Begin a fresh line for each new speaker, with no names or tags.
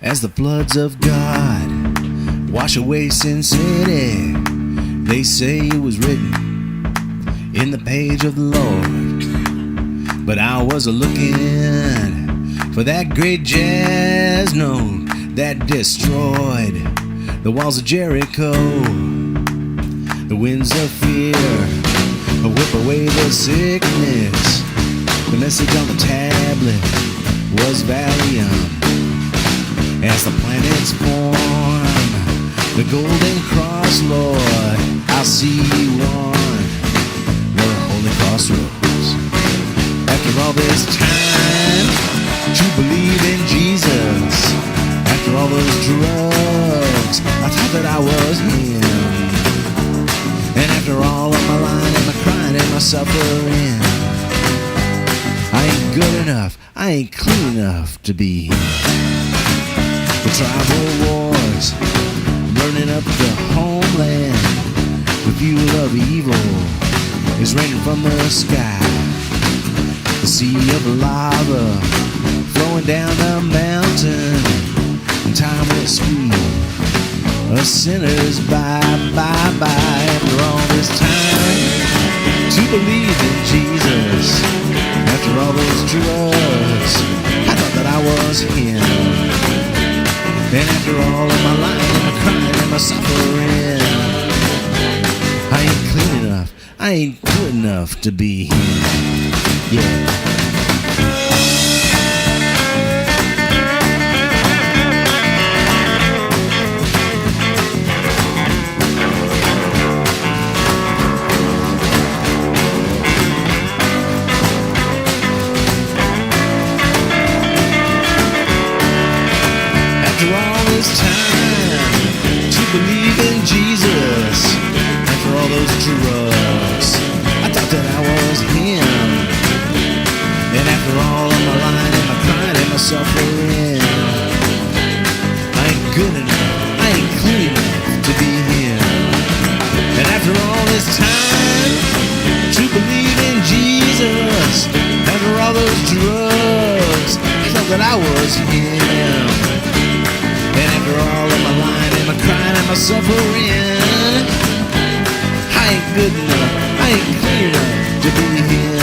As the floods of God wash away Sin City, they say it was written in the page of the Lord. But I was a-looking for that great jazz note that destroyed the walls of Jericho. The winds of fear whip away the sickness. The message on the tablet was Valium. As the planets form the golden cross, Lord, I'll see you on the holy crossroads. After all this time to believe in Jesus, after all those drugs, I thought that I was him. And after all of my lying and my crying and my suffering, I ain't good enough, I ain't clean enough to be him. The tribal wars burning up the homeland. The fuel of evil is raining from the sky. The sea of lava flowing down the mountain, and time will sweep us sinners by. After all this time to believe in Jesus, after all those drugs, I thought that I was him. And after all of my lying and my crying and my suffering, I ain't clean enough, I ain't good enough to be him. Yeah. After all this time to believe in Jesus, after all those drugs, I thought that I was him. And after all of my lying and my crying and my suffering, I ain't good enough, I ain't clean enough to be him. And after all this time to believe in Jesus, after all those drugs, I thought that I was him. And after all of my lying and my crying and my suffering, I ain't good enough, I ain't clean enough to be him.